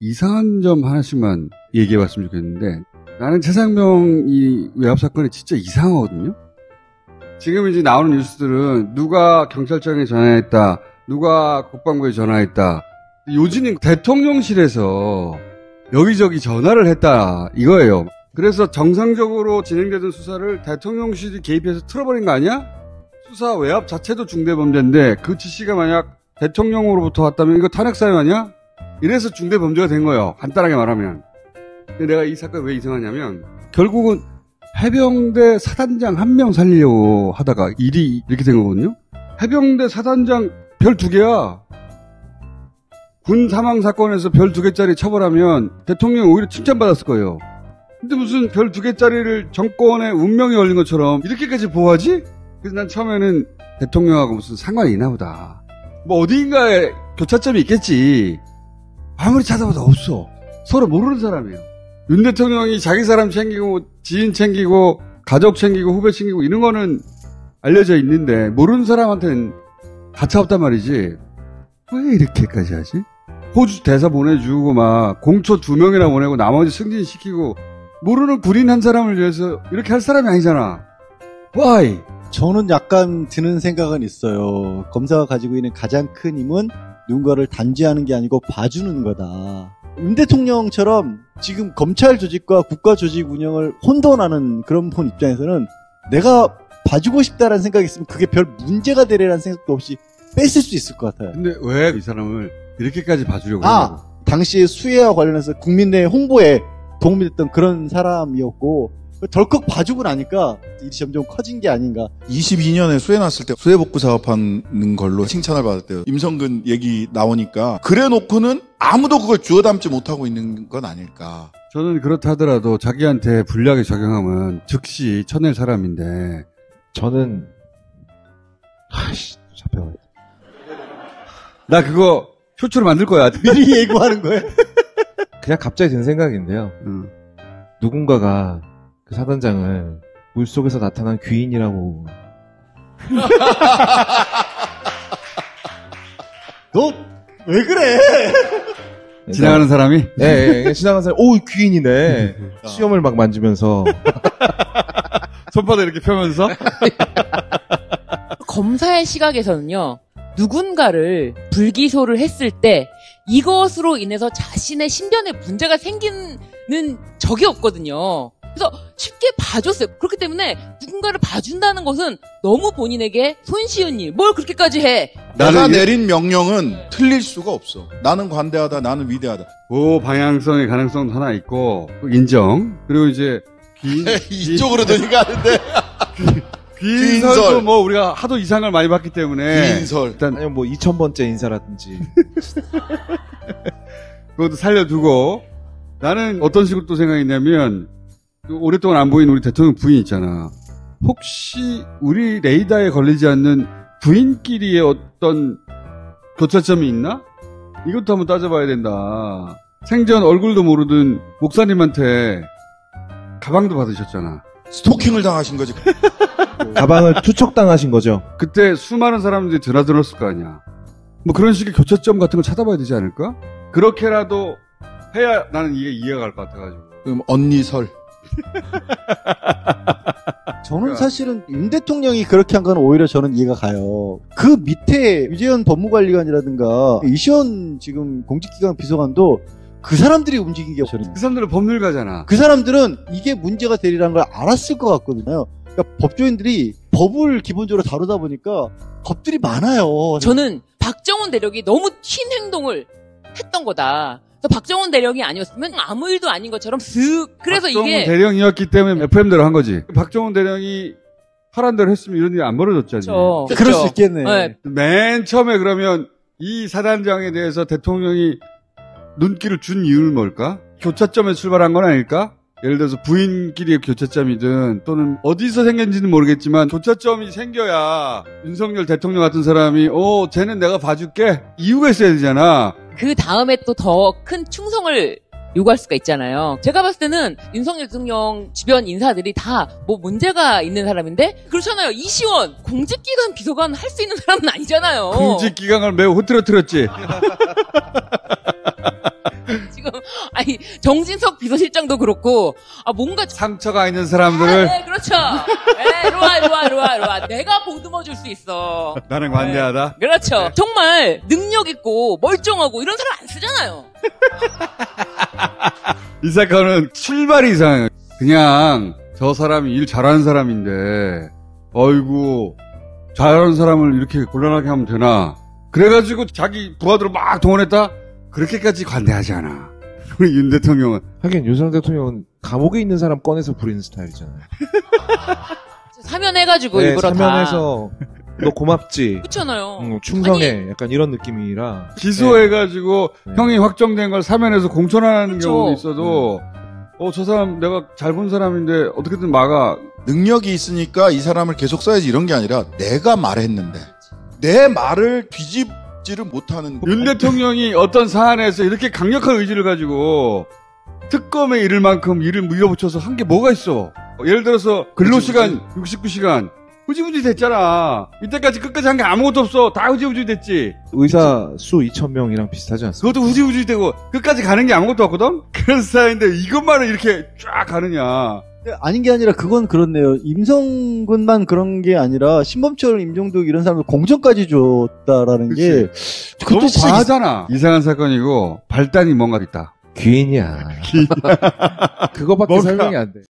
이상한 점 하나씩만 얘기해봤으면 좋겠는데, 나는 최상명 이 외압 사건이 진짜 이상하거든요? 지금 이제 나오는 뉴스들은 누가 경찰청에 전화했다, 누가 국방부에 전화했다, 요지는 대통령실에서 여기저기 전화를 했다, 이거예요. 그래서 정상적으로 진행되던 수사를 대통령실이 개입해서 틀어버린 거 아니야? 수사 외압 자체도 중대범죄인데 그 지시가 만약 대통령으로부터 왔다면 이거 탄핵사유 아니야? 이래서 중대범죄가 된 거예요. 간단하게 말하면. 근데 내가 이 사건이 왜 이상하냐면 결국은 해병대 사단장 한 명 살리려고 하다가 일이 이렇게 된 거거든요. 해병대 사단장 별 2개야. 군 사망 사건에서 별 2개짜리 처벌하면 대통령 오히려 칭찬받았을 거예요. 근데 무슨 별 2개짜리를 정권의 운명이 걸린 것처럼 이렇게까지 보호하지? 그래서 난 처음에는 대통령하고 무슨 상관이 있나 보다. 뭐 어디인가에 교차점이 있겠지. 아무리 찾아봐도 없어. 서로 모르는 사람이에요. 윤 대통령이 자기 사람 챙기고 지인 챙기고 가족 챙기고 후배 챙기고 이런 거는 알려져 있는데 모르는 사람한테는 가차없단 말이지. 왜 이렇게까지 하지? 호주 대사 보내주고 막 공초 2명이나 보내고 나머지 승진시키고 모르는 군인 한 사람을 위해서 이렇게 할 사람이 아니잖아. Why? 저는 약간 드는 생각은 있어요. 검사가 가지고 있는 가장 큰 힘은 누군가를 단죄하는 게 아니고 봐주는 거다. 윤 대통령처럼 지금 검찰 조직과 국가 조직 운영을 혼돈하는 그런 분 입장에서는 내가 봐주고 싶다라는 생각이 있으면 그게 별 문제가 되리라는 생각도 없이 뺐을 수 있을 것 같아요. 근데 왜 이 사람을 이렇게까지 봐주려고 하냐고. 당시 수혜와 관련해서 국민의 홍보에 도움이 됐던 그런 사람이었고 덜컥 봐주고 나니까 일이 점점 커진 게 아닌가. 22년에 수해 났을 때 수해 복구 사업하는 걸로 칭찬을 받았대요. 임성근 얘기 나오니까 그래 놓고는 아무도 그걸 주워 담지 못하고 있는 건 아닐까. 저는 그렇다 하더라도 자기한테 불리하게 적용하면 즉시 쳐낼 사람인데 저는 잡혀가요. 나 그거 표초로 만들 거야. 미리 예고하는 거예요? 그냥 갑자기 든 생각인데요. 누군가가 그 사단장을 물속에서 나타난 귀인이라고. 너 왜 그래? 지나가는 사람이? 네, 지나가는 사람이 오 귀인이네. 수염을 막 만지면서 손바닥 이렇게 펴면서 검사의 시각에서는요. 누군가를 불기소를 했을 때 이것으로 인해서 자신의 신변에 문제가 생기는 적이 없거든요. 그래서 쉽게 봐줬어요. 그렇기 때문에 누군가를 봐준다는 것은 너무 본인에게 손쉬운 일. 뭘 그렇게까지 해. 내가 내린 명령은 틀릴 수가 없어. 나는 관대하다. 나는 위대하다. 그 방향성의 가능성도 하나 있고 인정. 그리고 이제 이쪽으로 드니까 하는데 귀인설도 뭐 우리가 하도 이상을 많이 봤기 때문에 귀인설. 일단 아니면 뭐 2000번째 인사라든지 그것도 살려두고 나는 어떤 식으로 또 생각했냐면 오랫동안 안 보인 우리 대통령 부인 있잖아. 혹시 우리 레이더에 걸리지 않는 부인끼리의 어떤 교차점이 있나? 이것도 한번 따져봐야 된다. 생전 얼굴도 모르던 목사님한테 가방도 받으셨잖아. 스토킹을 당하신 거지. 가방을 투척당하신 거죠. 그때 수많은 사람들이 드나들었을 거 아니야. 뭐 그런 식의 교차점 같은 걸 찾아봐야 되지 않을까? 그렇게라도 해야 나는 이게 이해가 갈 것 같아가지고. 그럼 언니 설. 저는 사실은 윤 대통령이 그렇게 한 건 오히려 저는 이해가 가요. 그 밑에 유재현 법무관리관이라든가 이시원 지금 공직기강 비서관도 그 사람들이 움직인 게 저는 그 사람들은 법률가잖아. 그 사람들은 이게 문제가 되리라는 걸 알았을 것 같거든요. 그러니까 법조인들이 법을 기본적으로 다루다 보니까 겁들이 많아요. 저는 박정훈 대령이 너무 튄 행동을 했던 거다. 그래서 박정훈 대령이 아니었으면 아무 일도 아닌 것처럼 쓱. 그래서 박정훈 이게 대령이었기 때문에 FM대로 한 거지. 박정훈 대령이 하란 대로 했으면 이런 일이 안 벌어졌잖아요. 그럴 수 있겠네. 네. 맨 처음에 그러면 이 사단장에 대해서 대통령이 눈길을 준 이유는 뭘까? 교차점에 출발한 건 아닐까? 예를 들어서 부인끼리의 교차점이든 또는 어디서 생겼는지는 모르겠지만 교차점이 생겨야 윤석열 대통령 같은 사람이 쟤는 내가 봐줄게 이유가 있어야 되잖아. 그 다음에 또 더 큰 충성을 요구할 수가 있잖아요. 제가 봤을 때는 윤석열 대통령 주변 인사들이 다 뭐 문제가 있는 사람인데 그렇잖아요. 이시원 공직기관 비서관 할 수 있는 사람은 아니잖아요. 공직기강을 매우 흐트러뜨렸지. 지금 아니, 정진석 비서실장도 그렇고, 뭔가. 상처가 있는 사람들을. 네, 그렇죠. 네, 이리 와. 내가 보듬어 줄 수 있어. 나는 관대하다. 네, 그렇죠. 정말 능력 있고 멀쩡하고 이런 사람 안 쓰잖아요. 이 사건은 출발이 이상해요. 그냥 저 사람이 일 잘하는 사람인데, 어이구, 잘하는 사람을 이렇게 곤란하게 하면 되나. 그래가지고 자기 부하들을 막 동원했다? 그렇게까지 관대하지 않아. 우리 윤 대통령은. 하긴 윤석열 대통령은 감옥에 있는 사람 꺼내서 부리는 스타일이잖아요. 사면해가지고 네, 일부러 사면해서 너 고맙지. 그렇잖아요. 충성해. 아니, 약간 이런 느낌이라. 기소해가지고 네. 형이 확정된 걸 사면해서 공천하는 그쵸. 경우도 있어도 저 사람 내가 잘 본 사람인데 어떻게든 막아. 능력이 있으니까 이 사람을 계속 써야지 이런 게 아니라 내가 말했는데 내 말을 뒤집지를 못하는 윤 대통령이 어떤 사안에서 이렇게 강력한 의지를 가지고 특검에 이를 만큼 일을 밀어붙여서 한 게 뭐가 있어. 예를 들어서 근로시간 69시간 흐지부지 됐잖아. 이때까지 끝까지 한 게 아무것도 없어. 다 흐지부지 됐지. 의사 수 2,000명이랑 비슷하지 않습니까? 그것도 흐지부지 되고 끝까지 가는 게 아무것도 없거든. 그런 스타일인데 이것만은 이렇게 쫙 가느냐. 아닌 게 아니라 그건 그렇네요. 임성근만 그런 게 아니라 신범철, 임종덕 이런 사람들 공천까지 줬다라는 게 너무 과하잖아. 이상한 사건이고 발단이 뭔가 있다. 귀인이야. 그거밖에 설명이 안 돼.